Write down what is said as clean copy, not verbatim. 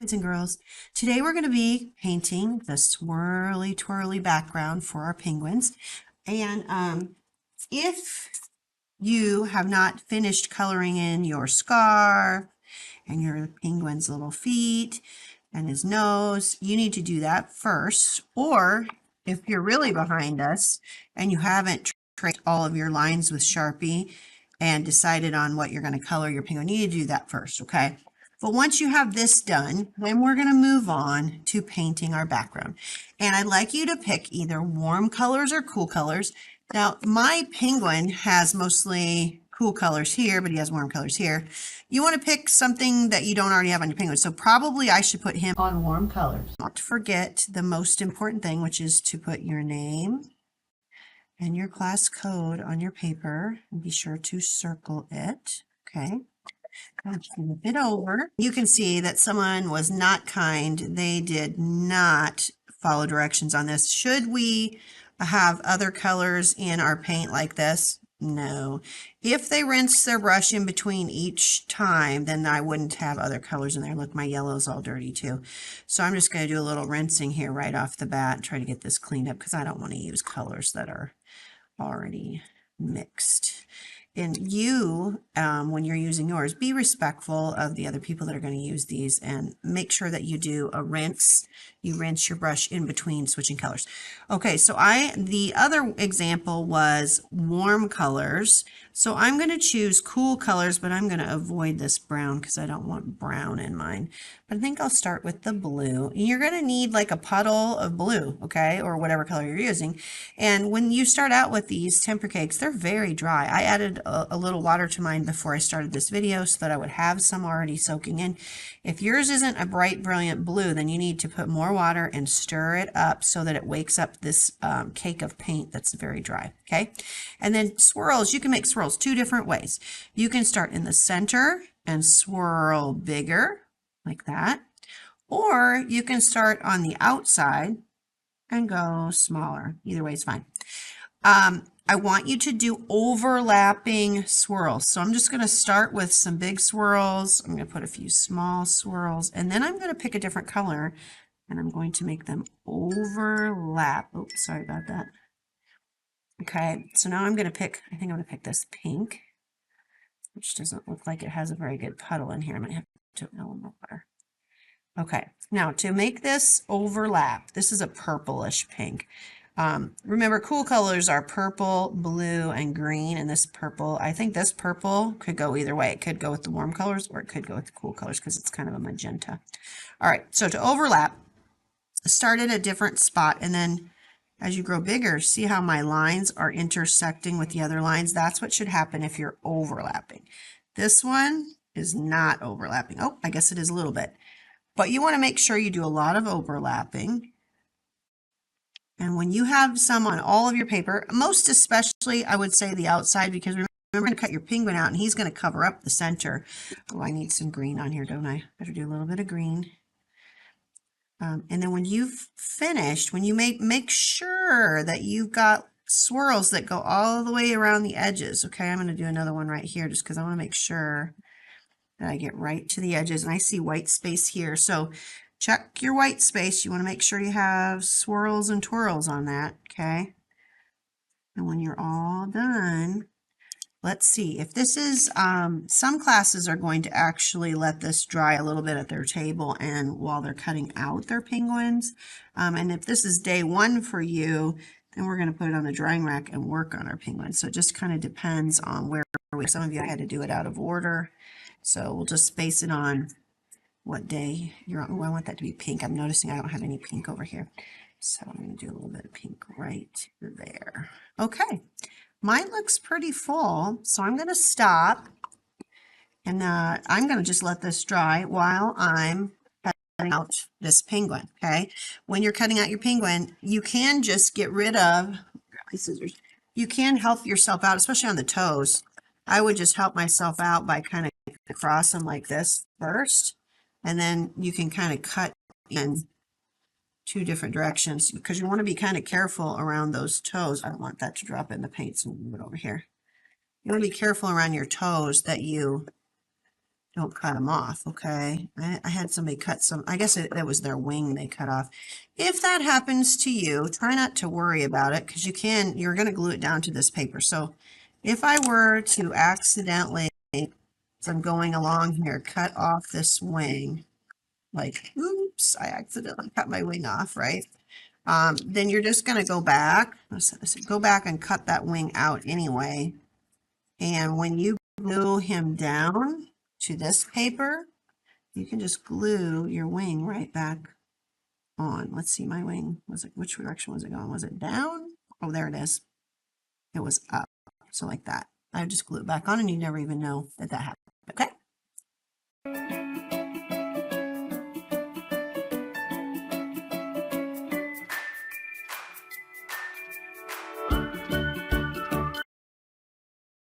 Boys and girls, today we're going to be painting the swirly twirly background for our penguins. And if you have not finished coloring in your scarf and your penguin's little feet and his nose, you need to do that first. Or if you're really behind us and you haven't traced all of your lines with Sharpie and decided on what you're going to color your penguin, you need to do that first, okay? But once you have this done, then we're going to move on to painting our background. And I'd like you to pick either warm colors or cool colors. Now, my penguin has mostly cool colors here, but he has warm colors here. You want to pick something that you don't already have on your penguin. So probably I should put him on warm colors. Not to forget the most important thing, which is to put your name and your class code on your paper. And be sure to circle it. Okay. Flip it over. You can see that someone was not kind. They did not follow directions on this. Should we have other colors in our paint like this? No. If they rinse their brush in between each time, then I wouldn't have other colors in there. Look, my yellow's all dirty too. So I'm just going to do a little rinsing here right off the bat, try to get this cleaned up because I don't want to use colors that are already mixed. And you, when you're using yours, be respectful of the other people that are going to use these and make sure that you do a rinse. You rinse your brush in between switching colors. Okay, so the other example was warm colors. So I'm going to choose cool colors, but I'm going to avoid this brown because I don't want brown in mine. But I think I'll start with the blue. And you're going to need like a puddle of blue, okay, or whatever color you're using. And when you start out with these temper cakes, they're very dry. I added a little water to mine before I started this video so that I would have some already soaking in. If yours isn't a bright, brilliant blue, then you need to put more water and stir it up so that it wakes up this cake of paint that's very dry, okay? And then swirls, you can make swirls two different ways. You can start in the center and swirl bigger, like that. Or you can start on the outside and go smaller. Either way is fine. I want you to do overlapping swirls. So I'm just going to start with some big swirls. I'm going to put a few small swirls, and then I'm going to pick a different color, and I'm going to make them overlap. Oops, sorry about that. Okay, so now I'm going to pick, I think I'm going to pick this pink, which doesn't look like it has a very good puddle in here. I might have to add a little more water. Okay, now to make this overlap, this is a purplish pink. Remember, cool colors are purple, blue, and green, and this purple, I think this purple could go either way. It could go with the warm colors, or it could go with the cool colors because it's kind of a magenta. All right, so to overlap, start at a different spot, and then as you grow bigger, see how my lines are intersecting with the other lines? That's what should happen if you're overlapping. This one is not overlapping. Oh, I guess it is a little bit. But you want to make sure you do a lot of overlapping. And when you have some on all of your paper, most especially, I would say the outside, because remember to cut your penguin out and he's going to cover up the center. Oh, I need some green on here, don't I? Better do a little bit of green. And then when you've finished, when you make sure that you've got swirls that go all the way around the edges. Okay, I'm going to do another one right here just because I want to make sure that I get right to the edges. And I see white space here. So check your white space. You want to make sure you have swirls and twirls on that, okay? And when you're all done, let's see. If this is, some classes are going to actually let this dry a little bit at their table and while they're cutting out their penguins. And if this is day one for you, then we're going to put it on the drying rack and work on our penguins. So it just kind of depends on where some of you had to do it out of order. So we'll just base it on what day you're on. Oh, I want that to be pink. I'm noticing I don't have any pink over here. So I'm going to do a little bit of pink right there. Okay. Mine looks pretty full. So I'm going to stop. And I'm going to just let this dry while I'm cutting out this penguin. Okay. When you're cutting out your penguin, you can just get rid of, grab my scissors. You can help yourself out, especially on the toes. I would just help myself out by kind of cross them like this first. And then you can kind of cut in two different directions because you want to be kind of careful around those toes. I don't want that to drop in the paint, so move it over here. You want to be careful around your toes that you don't cut them off, okay? I had somebody cut some, I guess that was their wing they cut off. If that happens to you, try not to worry about it because you're going to glue it down to this paper. So if I were to accidentally, as I'm going along here, cut off this wing, like, oops, I accidentally cut my wing off, right? Then you're just going to go back, go back and cut that wing out anyway. And when you glue him down to this paper, you can just glue your wing right back on. Let's see, my wing, which direction was it going? Was it down? Oh, there it is. It was up. So like that. I would just glue it back on and you never even know that that happened. Okay?